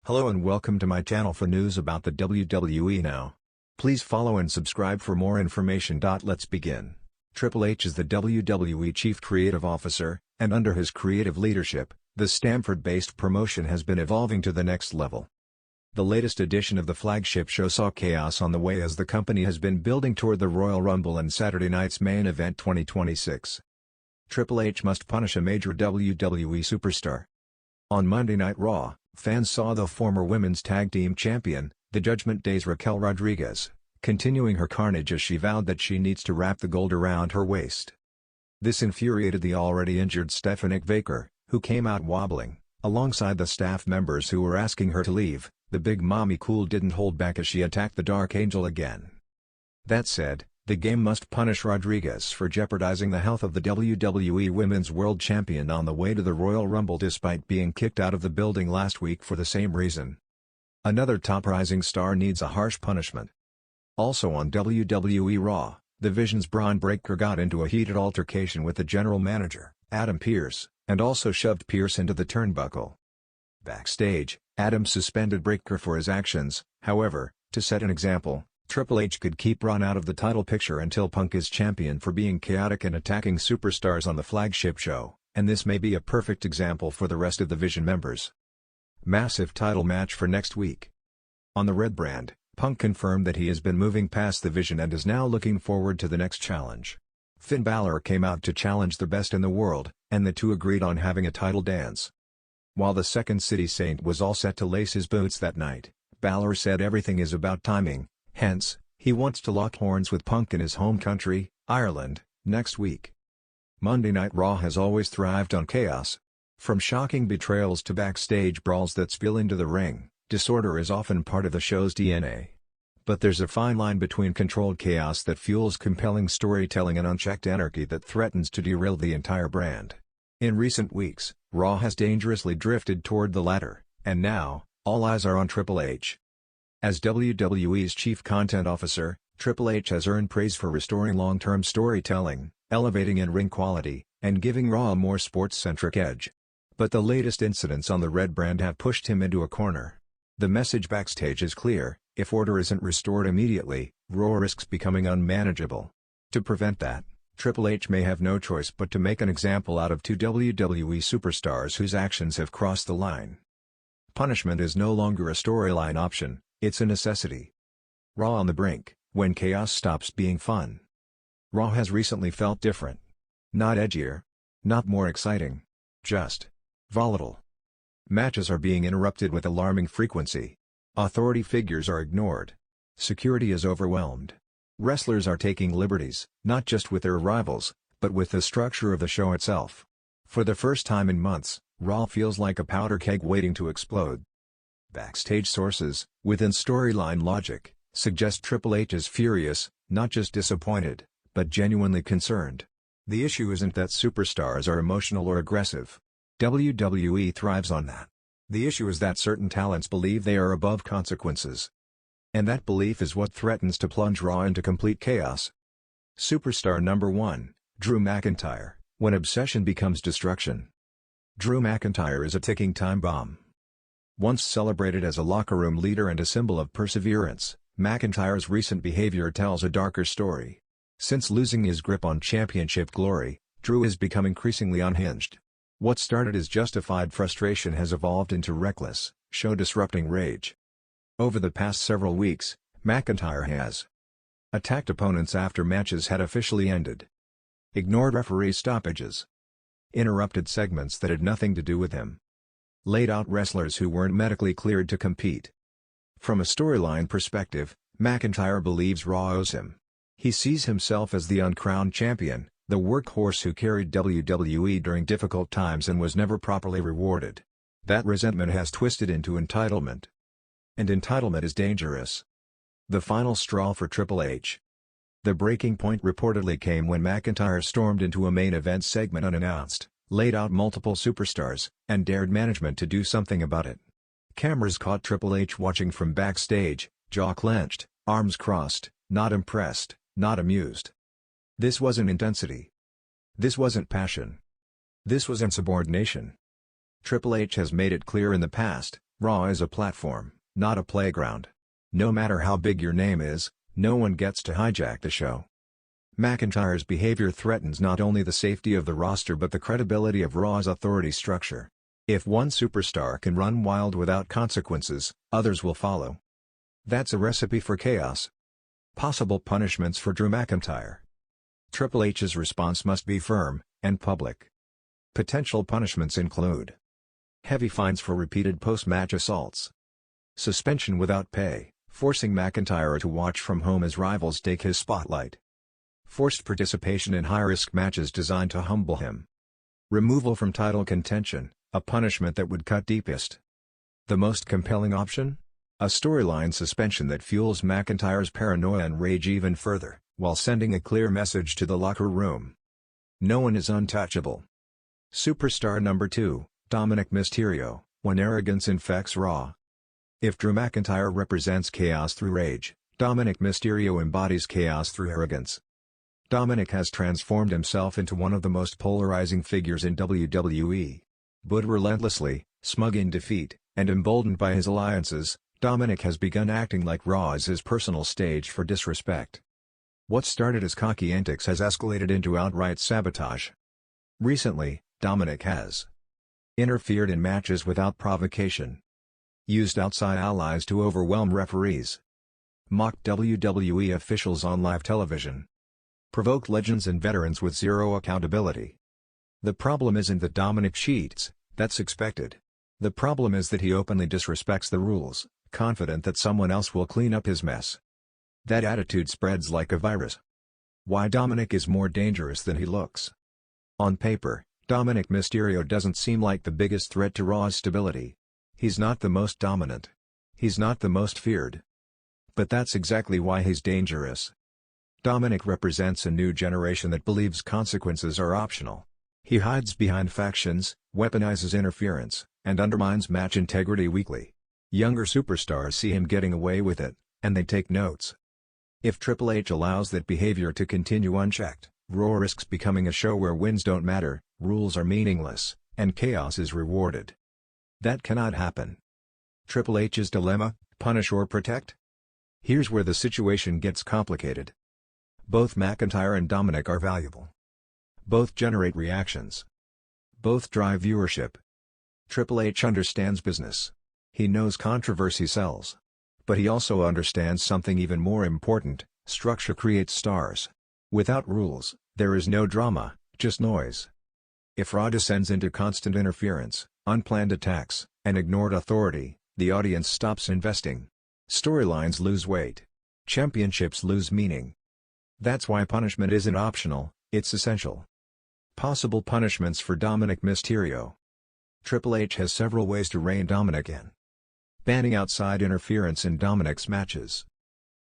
Hello and welcome to my channel for news about the WWE now. Please follow and subscribe for more information. Let's begin. Triple H is the WWE Chief Creative Officer, and under his creative leadership, the Stamford-based promotion has been evolving to the next level. The latest edition of the flagship show saw chaos on the way as the company has been building toward the Royal Rumble and Saturday night's main event 2026. Triple H must punish a major WWE superstar. On Monday Night Raw, fans saw the former Women's Tag Team Champion, the Judgment Day's Raquel Rodriguez, continuing her carnage as she vowed that she needs to wrap the gold around her waist. This infuriated the already injured Stephanie Baker, who came out wobbling, alongside the staff members who were asking her to leave. The Big Mommy Cool didn't hold back as she attacked the Dark Angel again. That said, the game must punish Rodriguez for jeopardizing the health of the WWE Women's World Champion on the way to the Royal Rumble despite being kicked out of the building last week for the same reason. Another top-rising star needs a harsh punishment. Also on WWE Raw, the Vision's Braun Breaker got into a heated altercation with the general manager, Adam Pearce, and also shoved Pearce into the turnbuckle. Backstage, Adam suspended Breaker for his actions. However, to set an example, Triple H could keep Braun out of the title picture until Punk is champion for being chaotic and attacking superstars on the flagship show, and this may be a perfect example for the rest of the Vision members. Massive title match for next week. On the Red brand, Punk confirmed that he has been moving past the Vision and is now looking forward to the next challenge. Finn Balor came out to challenge the best in the world, and the two agreed on having a title dance. While the Second City Saint was all set to lace his boots that night, Balor said everything is about timing. Hence, he wants to lock horns with Punk in his home country, Ireland, next week. Monday Night Raw has always thrived on chaos. From shocking betrayals to backstage brawls that spill into the ring, disorder is often part of the show's DNA. But there's a fine line between controlled chaos that fuels compelling storytelling and unchecked anarchy that threatens to derail the entire brand. In recent weeks, Raw has dangerously drifted toward the latter, and now, all eyes are on Triple H. As WWE's Chief Content Officer, Triple H has earned praise for restoring long-term storytelling, elevating in-ring quality, and giving Raw a more sports-centric edge. But the latest incidents on the Red brand have pushed him into a corner. The message backstage is clear: if order isn't restored immediately, Raw risks becoming unmanageable. To prevent that, Triple H may have no choice but to make an example out of two WWE superstars whose actions have crossed the line. Punishment is no longer a storyline option. It's a necessity. Raw on the brink, when chaos stops being fun. Raw has recently felt different. Not edgier. Not more exciting. Just volatile. Matches are being interrupted with alarming frequency. Authority figures are ignored. Security is overwhelmed. Wrestlers are taking liberties, not just with their rivals, but with the structure of the show itself. For the first time in months, Raw feels like a powder keg waiting to explode. Backstage sources, within storyline logic, suggest Triple H is furious, not just disappointed, but genuinely concerned. The issue isn't that superstars are emotional or aggressive. WWE thrives on that. The issue is that certain talents believe they are above consequences. And that belief is what threatens to plunge Raw into complete chaos. Superstar number 1, Drew McIntyre, when obsession becomes destruction. Drew McIntyre is a ticking time bomb. Once celebrated as a locker room leader and a symbol of perseverance, McIntyre's recent behavior tells a darker story. Since losing his grip on championship glory, Drew has become increasingly unhinged. What started as justified frustration has evolved into reckless, show-disrupting rage. Over the past several weeks, McIntyre has attacked opponents after matches had officially ended, ignored referee stoppages, interrupted segments that had nothing to do with him, laid out wrestlers who weren't medically cleared to compete. From a storyline perspective, McIntyre believes Raw owes him. He sees himself as the uncrowned champion, the workhorse who carried WWE during difficult times and was never properly rewarded. That resentment has twisted into entitlement. And entitlement is dangerous. The final straw for Triple H. The breaking point reportedly came when McIntyre stormed into a main event segment unannounced, laid out multiple superstars, and dared management to do something about it. Cameras caught Triple H watching from backstage, jaw clenched, arms crossed, not impressed, not amused. This wasn't intensity. This wasn't passion. This was insubordination. Triple H has made it clear in the past, Raw is a platform, not a playground. No matter how big your name is, no one gets to hijack the show. McIntyre's behavior threatens not only the safety of the roster but the credibility of Raw's authority structure. If one superstar can run wild without consequences, others will follow. That's a recipe for chaos. Possible punishments for Drew McIntyre. Triple H's response must be firm and public. Potential punishments include heavy fines for repeated post-match assaults, suspension without pay, forcing McIntyre to watch from home as rivals take his spotlight, forced participation in high-risk matches designed to humble him, removal from title contention, a punishment that would cut deepest. The most compelling option? A storyline suspension that fuels McIntyre's paranoia and rage even further, while sending a clear message to the locker room. No one is untouchable. Superstar number 2, Dominic Mysterio, when arrogance infects Raw. If Drew McIntyre represents chaos through rage, Dominic Mysterio embodies chaos through arrogance. Dominic has transformed himself into one of the most polarizing figures in WWE. But relentlessly, smug in defeat, and emboldened by his alliances, Dominic has begun acting like Raw is his personal stage for disrespect. What started as cocky antics has escalated into outright sabotage. Recently, Dominic has interfered in matches without provocation, used outside allies to overwhelm referees, mocked WWE officials on live television, provoked legends and veterans with zero accountability. The problem isn't that Dominic cheats, that's expected. The problem is that he openly disrespects the rules, confident that someone else will clean up his mess. That attitude spreads like a virus. Why Dominic is more dangerous than he looks. On paper, Dominic Mysterio doesn't seem like the biggest threat to Raw's stability. He's not the most dominant. He's not the most feared. But that's exactly why he's dangerous. Dominic represents a new generation that believes consequences are optional. He hides behind factions, weaponizes interference, and undermines match integrity weekly. Younger superstars see him getting away with it, and they take notes. If Triple H allows that behavior to continue unchecked, Raw risks becoming a show where wins don't matter, rules are meaningless, and chaos is rewarded. That cannot happen. Triple H's dilemma: punish or protect? Here's where the situation gets complicated. Both McIntyre and Dominic are valuable. Both generate reactions. Both drive viewership. Triple H understands business. He knows controversy sells. But he also understands something even more important: structure creates stars. Without rules, there is no drama, just noise. If Raw descends into constant interference, unplanned attacks, and ignored authority, the audience stops investing. Storylines lose weight. Championships lose meaning. That's why punishment isn't optional, it's essential. Possible punishments for Dominic Mysterio. Triple H has several ways to rein Dominic in. Banning outside interference in Dominic's matches.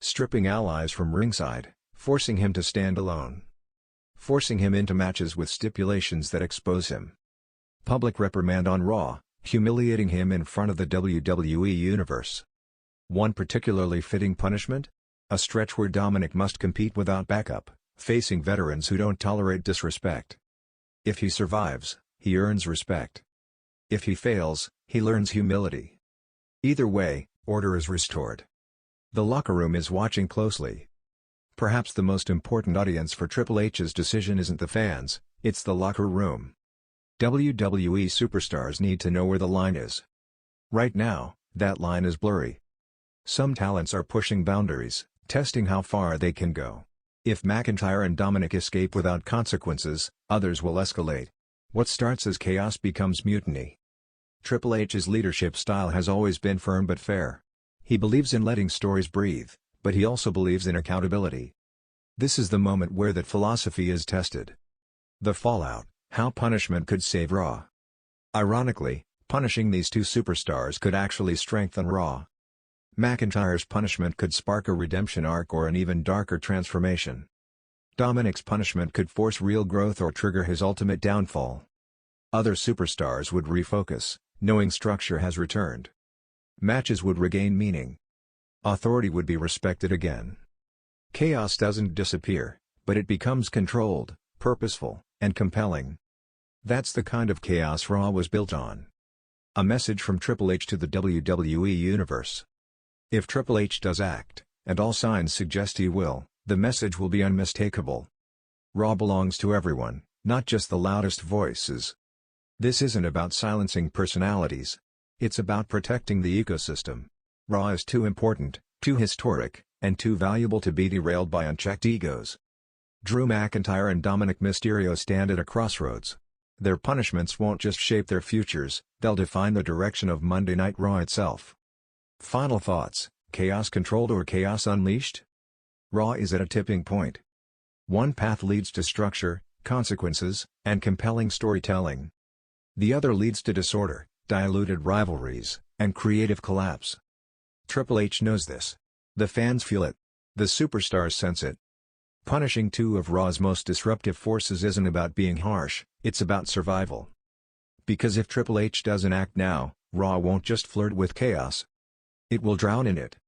Stripping allies from ringside, forcing him to stand alone. Forcing him into matches with stipulations that expose him. Public reprimand on Raw, humiliating him in front of the WWE Universe. One particularly fitting punishment? A stretch where Dominic must compete without backup, facing veterans who don't tolerate disrespect. If he survives, he earns respect. If he fails, he learns humility. Either way, order is restored. The locker room is watching closely. Perhaps the most important audience for Triple H's decision isn't the fans, it's the locker room. WWE superstars need to know where the line is. Right now, that line is blurry. Some talents are pushing boundaries, testing how far they can go. If McIntyre and Dominic escape without consequences, others will escalate. What starts as chaos becomes mutiny. Triple H's leadership style has always been firm but fair. He believes in letting stories breathe, but he also believes in accountability. This is the moment where that philosophy is tested. The fallout: how punishment could save Raw. Ironically, punishing these two superstars could actually strengthen Raw. McIntyre's punishment could spark a redemption arc or an even darker transformation. Dominic's punishment could force real growth or trigger his ultimate downfall. Other superstars would refocus, knowing structure has returned. Matches would regain meaning. Authority would be respected again. Chaos doesn't disappear, but it becomes controlled, purposeful, and compelling. That's the kind of chaos Raw was built on. A message from Triple H to the WWE Universe. If Triple H does act, and all signs suggest he will, the message will be unmistakable. Raw belongs to everyone, not just the loudest voices. This isn't about silencing personalities. It's about protecting the ecosystem. Raw is too important, too historic, and too valuable to be derailed by unchecked egos. Drew McIntyre and Dominic Mysterio stand at a crossroads. Their punishments won't just shape their futures, they'll define the direction of Monday Night Raw itself. Final thoughts: chaos controlled or chaos unleashed? Raw is at a tipping point. One path leads to structure, consequences, and compelling storytelling. The other leads to disorder, diluted rivalries, and creative collapse. Triple H knows this. The fans feel it. The superstars sense it. Punishing two of Raw's most disruptive forces isn't about being harsh, it's about survival. Because if Triple H doesn't act now, Raw won't just flirt with chaos. It will drown in it.